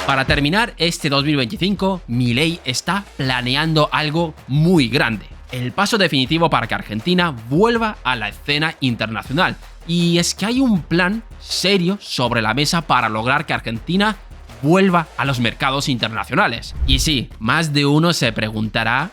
Para terminar este 2025, Milei está planeando algo muy grande. El paso definitivo para que Argentina vuelva a la escena internacional. Y es que hay un plan serio sobre la mesa para lograr que Argentina vuelva a los mercados internacionales. Y sí, más de uno se preguntará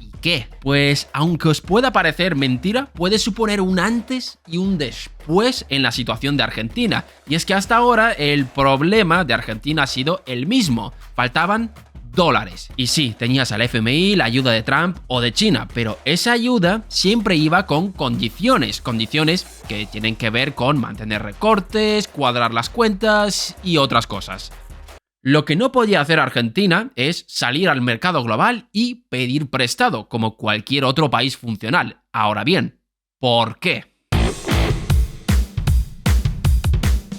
¿y qué? Pues aunque os pueda parecer mentira, puede suponer un antes y un después en la situación de Argentina. Y es que hasta ahora el problema de Argentina ha sido el mismo. Faltaban dólares. Y sí, tenías al FMI, la ayuda de Trump o de China, pero esa ayuda siempre iba con condiciones que tienen que ver con mantener recortes, cuadrar las cuentas y otras cosas. Lo que no podía hacer Argentina es salir al mercado global y pedir prestado, como cualquier otro país funcional. Ahora bien, ¿por qué?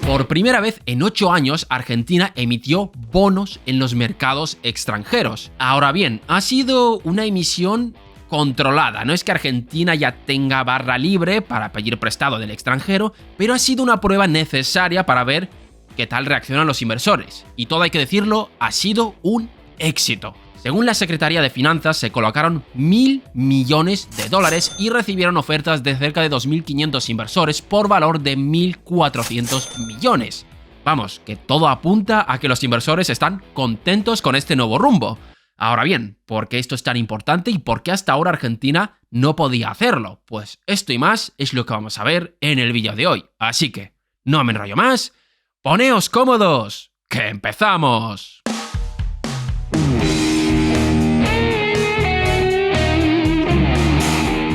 Por primera vez en 8 años, Argentina emitió bonos en los mercados extranjeros. Ahora bien, ha sido una emisión controlada. No es que Argentina ya tenga barra libre para pedir prestado del extranjero, pero ha sido una prueba necesaria para ver qué tal reaccionan los inversores. Y todo hay que decirlo, ha sido un éxito. Según la Secretaría de Finanzas, se colocaron 1.000 millones de dólares y recibieron ofertas de cerca de 2.500 inversores por valor de 1.400 millones. Vamos, que todo apunta a que los inversores están contentos con este nuevo rumbo. Ahora bien, ¿por qué esto es tan importante y por qué hasta ahora Argentina no podía hacerlo? Pues esto y más es lo que vamos a ver en el vídeo de hoy. Así que, no me enrollo más, ¡poneos cómodos! ¡Que empezamos!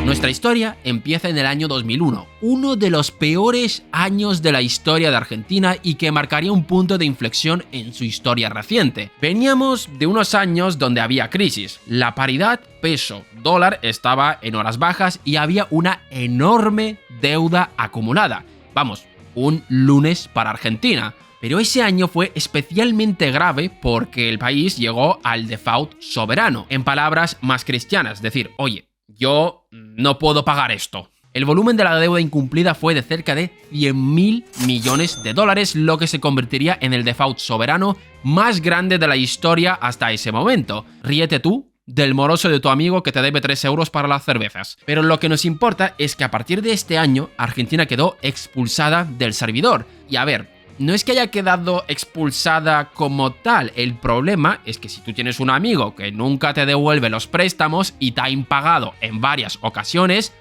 Nuestra historia empieza en el año 2001, uno de los peores años de la historia de Argentina y que marcaría un punto de inflexión en su historia reciente. Veníamos de unos años donde había crisis, la paridad peso-dólar estaba en horas bajas y había una enorme deuda acumulada. Vamos, un lunes para Argentina. Pero ese año fue especialmente grave porque el país llegó al default soberano, en palabras más cristianas, es decir, oye, yo no puedo pagar esto. El volumen de la deuda incumplida fue de cerca de 100.000 millones de dólares, lo que se convertiría en el default soberano más grande de la historia hasta ese momento. Ríete tú del moroso de tu amigo que te debe 3 euros para las cervezas. Pero lo que nos importa es que a partir de este año, Argentina quedó expulsada del servidor. Y a ver, no es que haya quedado expulsada como tal, el problema es que si tú tienes un amigo que nunca te devuelve los préstamos y te ha impagado en varias ocasiones,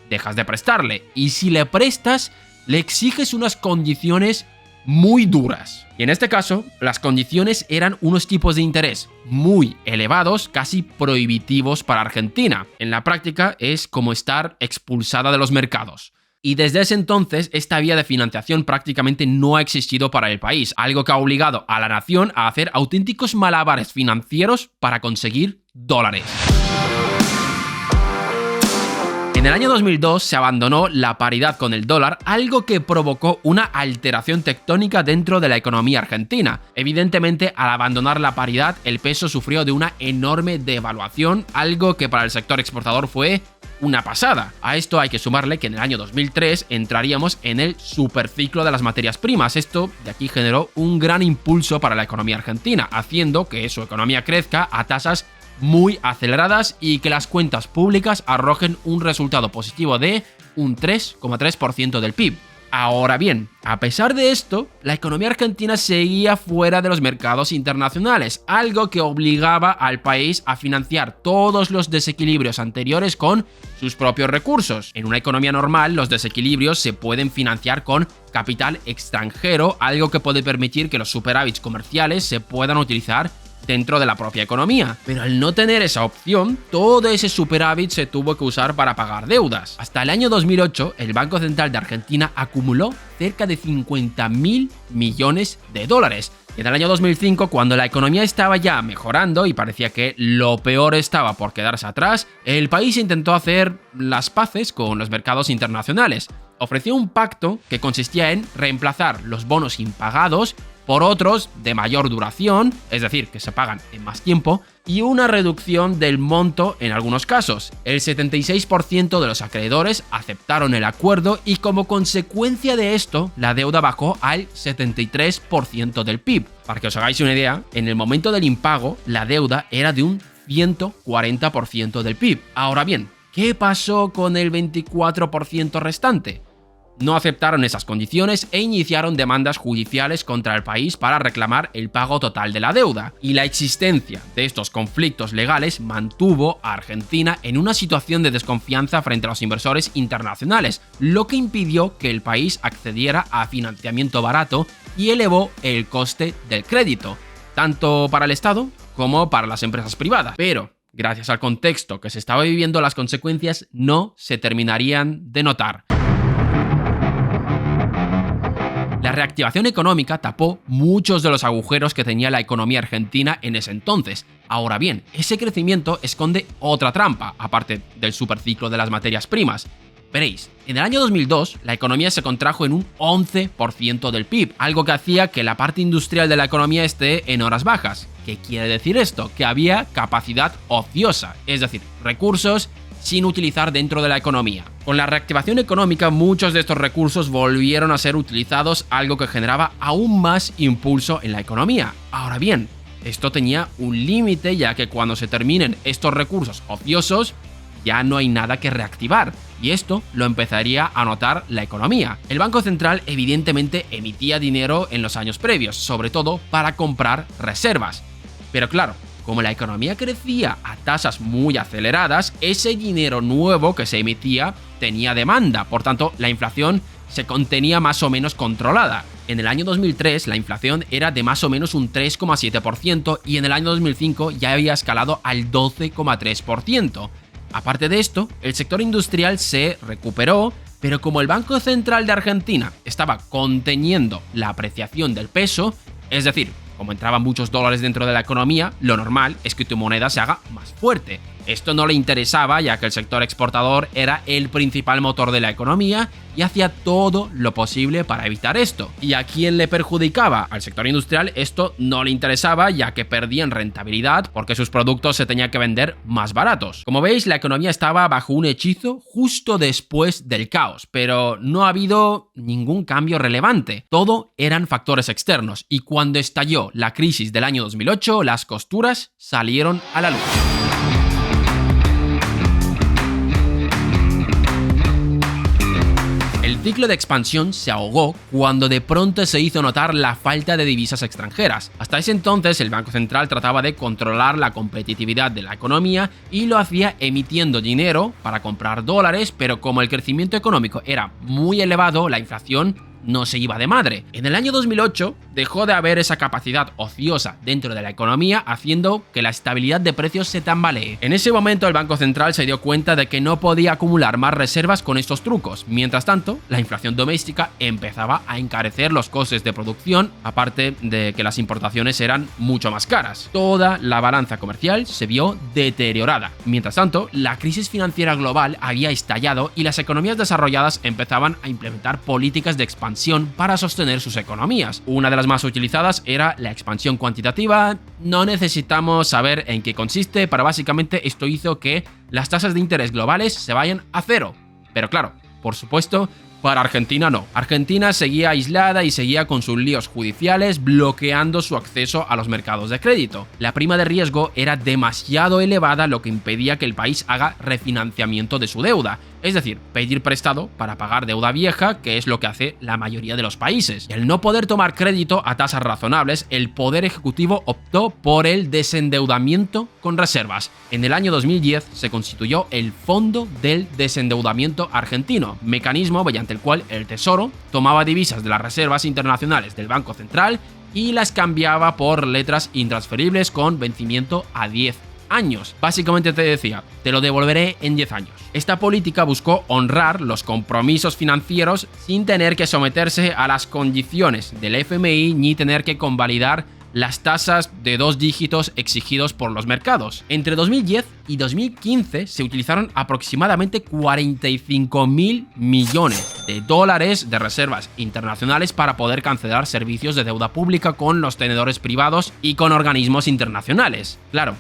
dejas de prestarle. Y si le prestas, le exiges unas condiciones muy duras. Y en este caso, las condiciones eran unos tipos de interés muy elevados, casi prohibitivos para Argentina. En la práctica es como estar expulsada de los mercados. Y desde ese entonces, esta vía de financiación prácticamente no ha existido para el país, algo que ha obligado a la nación a hacer auténticos malabares financieros para conseguir dólares. En el año 2002 se abandonó la paridad con el dólar, algo que provocó una alteración tectónica dentro de la economía argentina. Evidentemente, al abandonar la paridad, el peso sufrió de una enorme devaluación, algo que para el sector exportador fue una pasada. A esto hay que sumarle que en el año 2003 entraríamos en el superciclo de las materias primas. Esto de aquí generó un gran impulso para la economía argentina, haciendo que su economía crezca a tasas muy aceleradas y que las cuentas públicas arrojen un resultado positivo de un 3,3% del PIB. Ahora bien, a pesar de esto, la economía argentina seguía fuera de los mercados internacionales, algo que obligaba al país a financiar todos los desequilibrios anteriores con sus propios recursos. En una economía normal, los desequilibrios se pueden financiar con capital extranjero, algo que puede permitir que los superávits comerciales se puedan utilizar dentro de la propia economía. Pero al no tener esa opción, todo ese superávit se tuvo que usar para pagar deudas. Hasta el año 2008, el Banco Central de Argentina acumuló cerca de 50.000 millones de dólares. Y en el año 2005, cuando la economía estaba ya mejorando y parecía que lo peor estaba por quedarse atrás, el país intentó hacer las paces con los mercados internacionales. Ofreció un pacto que consistía en reemplazar los bonos impagados por otros de mayor duración, es decir, que se pagan en más tiempo, y una reducción del monto en algunos casos. El 76% de los acreedores aceptaron el acuerdo y como consecuencia de esto, la deuda bajó al 73% del PIB. Para que os hagáis una idea, en el momento del impago, la deuda era de un 140% del PIB. Ahora bien, ¿qué pasó con el 24% restante? No aceptaron esas condiciones e iniciaron demandas judiciales contra el país para reclamar el pago total de la deuda. Y la existencia de estos conflictos legales mantuvo a Argentina en una situación de desconfianza frente a los inversores internacionales, lo que impidió que el país accediera a financiamiento barato y elevó el coste del crédito, tanto para el Estado como para las empresas privadas. Pero gracias al contexto que se estaba viviendo, las consecuencias no se terminarían de notar. La reactivación económica tapó muchos de los agujeros que tenía la economía argentina en ese entonces. Ahora bien, ese crecimiento esconde otra trampa, aparte del superciclo de las materias primas. Veréis, en el año 2002 la economía se contrajo en un 11% del PIB, algo que hacía que la parte industrial de la economía esté en horas bajas. ¿Qué quiere decir esto? Que había capacidad ociosa, es decir, recursos sin utilizar dentro de la economía. Con la reactivación económica, muchos de estos recursos volvieron a ser utilizados, algo que generaba aún más impulso en la economía. Ahora bien, esto tenía un límite, ya que cuando se terminen estos recursos ociosos, ya no hay nada que reactivar, y esto lo empezaría a notar la economía. El Banco Central evidentemente emitía dinero en los años previos, sobre todo para comprar reservas. Pero claro, como la economía crecía a tasas muy aceleradas, ese dinero nuevo que se emitía tenía demanda, por tanto la inflación se contenía más o menos controlada. En el año 2003 la inflación era de más o menos un 3,7% y en el año 2005 ya había escalado al 12,3%. Aparte de esto, el sector industrial se recuperó, pero como el Banco Central de Argentina estaba conteniendo la apreciación del peso, es decir, como entraban muchos dólares dentro de la economía, lo normal es que tu moneda se haga más fuerte. Esto no le interesaba, ya que el sector exportador era el principal motor de la economía y hacía todo lo posible para evitar esto. ¿Y a quién le perjudicaba? Al sector industrial esto no le interesaba, ya que perdían rentabilidad porque sus productos se tenían que vender más baratos. Como veis, la economía estaba bajo un hechizo justo después del caos, pero no ha habido ningún cambio relevante. Todo eran factores externos y cuando estalló la crisis del año 2008, las costuras salieron a la luz. El ciclo de expansión se ahogó cuando de pronto se hizo notar la falta de divisas extranjeras. Hasta ese entonces el Banco Central trataba de controlar la competitividad de la economía y lo hacía emitiendo dinero para comprar dólares, pero como el crecimiento económico era muy elevado, la inflación no se iba de madre. En el año 2008 dejó de haber esa capacidad ociosa dentro de la economía, haciendo que la estabilidad de precios se tambalee. En ese momento el Banco Central se dio cuenta de que no podía acumular más reservas con estos trucos. Mientras tanto, la inflación doméstica empezaba a encarecer los costes de producción, aparte de que las importaciones eran mucho más caras. Toda la balanza comercial se vio deteriorada. Mientras tanto, la crisis financiera global había estallado y las economías desarrolladas empezaban a implementar políticas de expansión para sostener sus economías. Una de las más utilizadas era la expansión cuantitativa. No necesitamos saber en qué consiste, pero básicamente esto hizo que las tasas de interés globales se vayan a cero. Pero claro, por supuesto, para Argentina no. Argentina seguía aislada y seguía con sus líos judiciales, bloqueando su acceso a los mercados de crédito. La prima de riesgo era demasiado elevada, lo que impedía que el país haga refinanciamiento de su deuda, es decir, pedir prestado para pagar deuda vieja, que es lo que hace la mayoría de los países. Y al no poder tomar crédito a tasas razonables, el Poder Ejecutivo optó por el desendeudamiento con reservas. En el año 2010 se constituyó el Fondo del Desendeudamiento Argentino, mecanismo mediante el cual el Tesoro tomaba divisas de las reservas internacionales del Banco Central y las cambiaba por letras intransferibles con vencimiento a 10 años. Básicamente te decía, te lo devolveré en 10 años. Esta política buscó honrar los compromisos financieros sin tener que someterse a las condiciones del FMI ni tener que convalidar las tasas de 2 dígitos exigidos por los mercados. Entre 2010 y 2015 se utilizaron aproximadamente 45.000 millones de dólares de reservas internacionales para poder cancelar servicios de deuda pública con los tenedores privados y con organismos internacionales. Claro,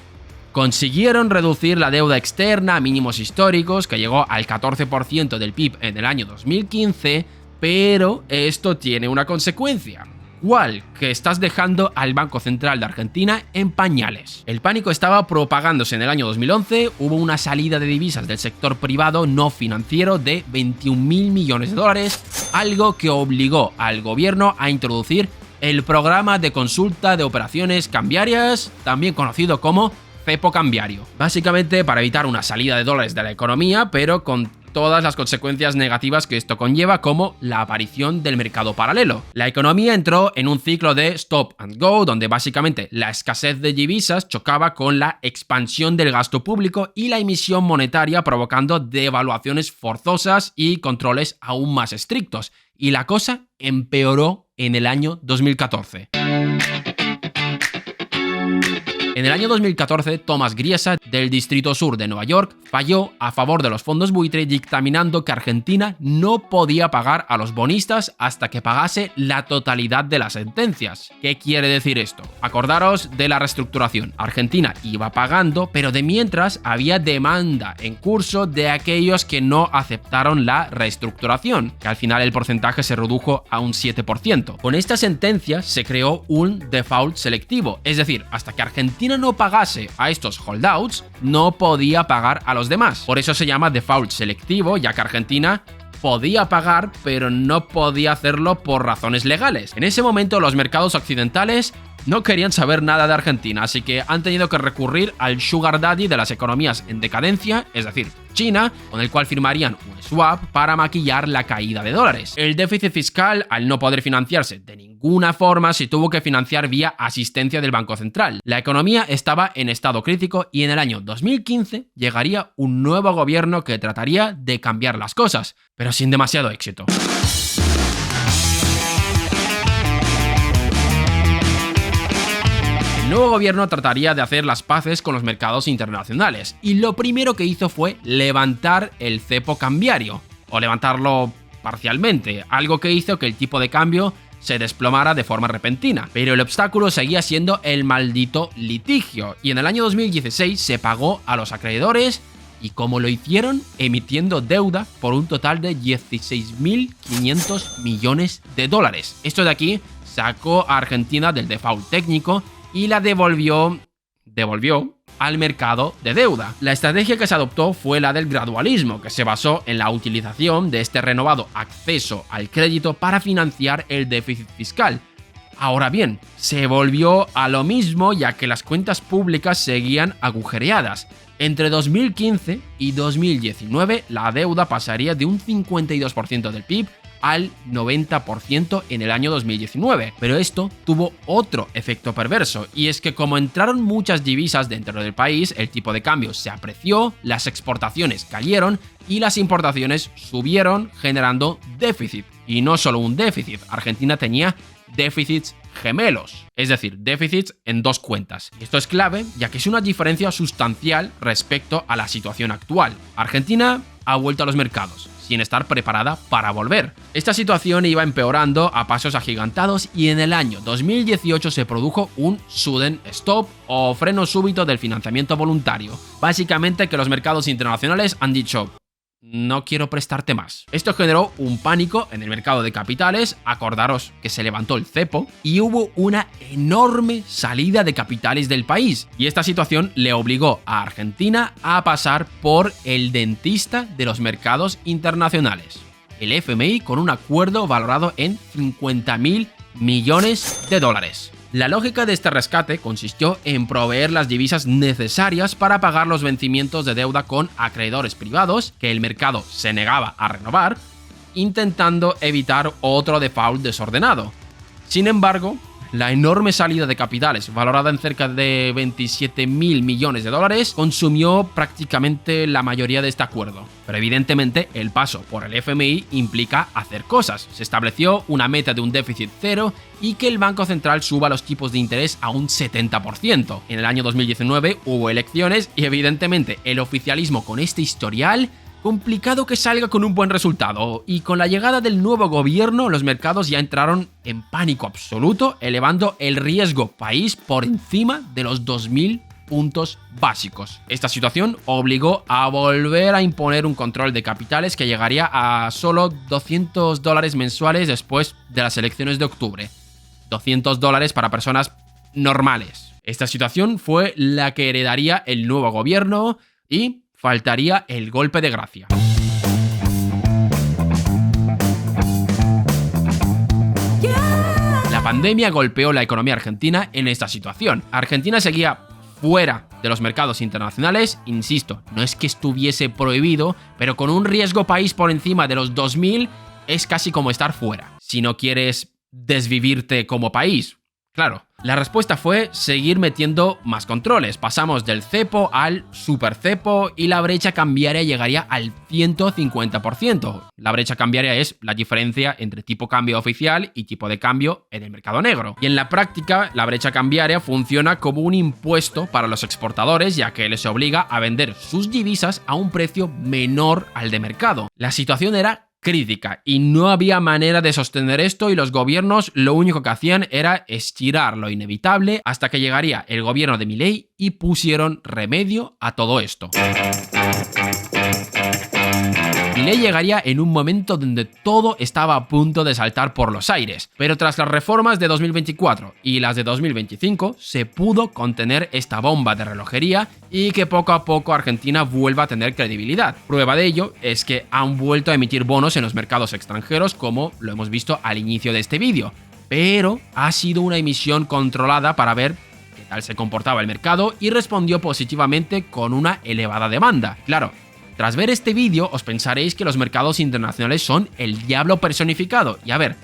consiguieron reducir la deuda externa a mínimos históricos, que llegó al 14% del PIB en el año 2015, pero esto tiene una consecuencia. ¿Cuál? Que estás dejando al Banco Central de Argentina en pañales. El pánico estaba propagándose en el año 2011, hubo una salida de divisas del sector privado no financiero de 21.000 millones de dólares, algo que obligó al gobierno a introducir el programa de consulta de operaciones cambiarias, también conocido como cepo cambiario. Básicamente para evitar una salida de dólares de la economía, pero con todas las consecuencias negativas que esto conlleva, como la aparición del mercado paralelo. La economía entró en un ciclo de stop and go, donde básicamente la escasez de divisas chocaba con la expansión del gasto público y la emisión monetaria, provocando devaluaciones forzosas y controles aún más estrictos. Y la cosa empeoró en el año 2014. En el año 2014, Thomas Griesa, del Distrito Sur de Nueva York, falló a favor de los fondos buitre, dictaminando que Argentina no podía pagar a los bonistas hasta que pagase la totalidad de las sentencias. ¿Qué quiere decir esto? Acordaros de la reestructuración. Argentina iba pagando, pero de mientras había demanda en curso de aquellos que no aceptaron la reestructuración, que al final el porcentaje se redujo a un 7%. Con esta sentencia se creó un default selectivo, es decir, hasta que Argentina no pagase a estos holdouts, no podía pagar a los demás. Por eso se llama default selectivo, ya que Argentina podía pagar, pero no podía hacerlo por razones legales. En ese momento los mercados occidentales no querían saber nada de Argentina, así que han tenido que recurrir al sugar daddy de las economías en decadencia, es decir, China, con el cual firmarían un swap para maquillar la caída de dólares. El déficit fiscal, al no poder financiarse de ninguna forma, se tuvo que financiar vía asistencia del Banco Central. La economía estaba en estado crítico y en el año 2015 llegaría un nuevo gobierno que trataría de cambiar las cosas, pero sin demasiado éxito. El nuevo gobierno trataría de hacer las paces con los mercados internacionales y lo primero que hizo fue levantar el cepo cambiario, o levantarlo parcialmente, algo que hizo que el tipo de cambio se desplomara de forma repentina. Pero el obstáculo seguía siendo el maldito litigio, y en el año 2016 se pagó a los acreedores. ¿Y cómo lo hicieron? Emitiendo deuda por un total de 16.500 millones de dólares. Esto de aquí sacó a Argentina del default técnico y la devolvió al mercado de deuda. La estrategia que se adoptó fue la del gradualismo, que se basó en la utilización de este renovado acceso al crédito para financiar el déficit fiscal. Ahora bien, se volvió a lo mismo, ya que las cuentas públicas seguían agujereadas. Entre 2015 y 2019, la deuda pasaría de un 52% del PIB al 90% en el año 2019. Pero esto tuvo otro efecto perverso, y es que como entraron muchas divisas dentro del país, el tipo de cambio se apreció, las exportaciones cayeron y las importaciones subieron, generando déficit. Y no solo un déficit, Argentina tenía déficits gemelos, es decir, déficits en dos cuentas. Y esto es clave, ya que es una diferencia sustancial respecto a la situación actual. Argentina ha vuelto a los mercados sin estar preparada para volver. Esta situación iba empeorando a pasos agigantados y en el año 2018 se produjo un sudden stop, o freno súbito del financiamiento voluntario. Básicamente que los mercados internacionales han dicho: no quiero prestarte más. Esto generó un pánico en el mercado de capitales. Acordaros que se levantó el cepo y hubo una enorme salida de capitales del país. Y esta situación le obligó a Argentina a pasar por el dentista de los mercados internacionales, el FMI, con un acuerdo valorado en 50.000 millones de dólares. La lógica de este rescate consistió en proveer las divisas necesarias para pagar los vencimientos de deuda con acreedores privados que el mercado se negaba a renovar, intentando evitar otro default desordenado. Sin embargo, La enorme salida de capitales, valorada en cerca de 27.000 millones de dólares, consumió prácticamente la mayoría de este acuerdo. Pero evidentemente el paso por el FMI implica hacer cosas. Se estableció una meta de un déficit cero y que el Banco Central suba los tipos de interés a un 70%. En el año 2019 hubo elecciones y evidentemente el oficialismo con este historial complicado que salga con un buen resultado, y con la llegada del nuevo gobierno los mercados ya entraron en pánico absoluto, elevando el riesgo país por encima de los 2.000 puntos básicos. Esta situación obligó a volver a imponer un control de capitales que llegaría a solo $200 mensuales después de las elecciones de octubre. $200 para personas normales. Esta situación fue la que heredaría el nuevo gobierno y faltaría el golpe de gracia. La pandemia golpeó la economía argentina en esta situación. Argentina seguía fuera de los mercados internacionales, insisto, no es que estuviese prohibido, pero con un riesgo país por encima de los 2.000 es casi como estar fuera. Si no quieres desvivirte como país, claro. La respuesta fue seguir metiendo más controles. Pasamos del cepo al super cepo y la brecha cambiaria llegaría al 150%. La brecha cambiaria es la diferencia entre tipo cambio oficial y tipo de cambio en el mercado negro. Y en la práctica, la brecha cambiaria funciona como un impuesto para los exportadores, ya que les obliga a vender sus divisas a un precio menor al de mercado. La situación era crítica y no había manera de sostener esto, y los gobiernos lo único que hacían era estirar lo inevitable hasta que llegaría el gobierno de Milei y pusieron remedio a todo esto. Milei llegaría en un momento donde todo estaba a punto de saltar por los aires, pero tras las reformas de 2024 y las de 2025 se pudo contener esta bomba de relojería y que poco a poco Argentina vuelva a tener credibilidad. Prueba de ello es que han vuelto a emitir bonos en los mercados extranjeros, como lo hemos visto al inicio de este vídeo, pero ha sido una emisión controlada para ver qué tal se comportaba el mercado y respondió positivamente con una elevada demanda. Claro, tras ver este vídeo os pensaréis que los mercados internacionales son el diablo personificado. Y a ver,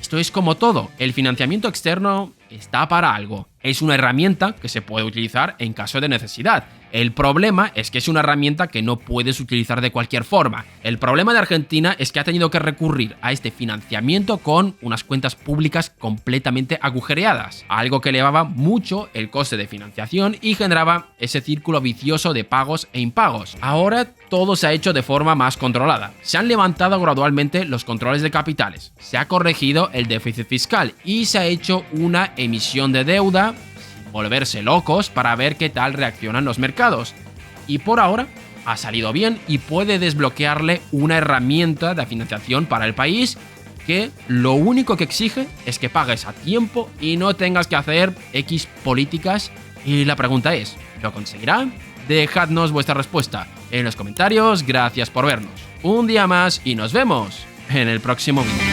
esto es como todo, el financiamiento externo está para algo. Es una herramienta que se puede utilizar en caso de necesidad. El problema es que es una herramienta que no puedes utilizar de cualquier forma. El problema de Argentina es que ha tenido que recurrir a este financiamiento con unas cuentas públicas completamente agujereadas, algo que elevaba mucho el coste de financiación y generaba ese círculo vicioso de pagos e impagos. Ahora todo se ha hecho de forma más controlada. Se han levantado gradualmente los controles de capitales, se ha corregido el déficit fiscal y se ha hecho una emisión de deuda sin volverse locos para ver qué tal reaccionan los mercados. Y por ahora ha salido bien y puede desbloquearle una herramienta de financiación para el país que lo único que exige es que pagues a tiempo y no tengas que hacer X políticas. Y la pregunta es, ¿lo conseguirá? Dejadnos vuestra respuesta en los comentarios. Gracias por vernos un día más y nos vemos en el próximo vídeo.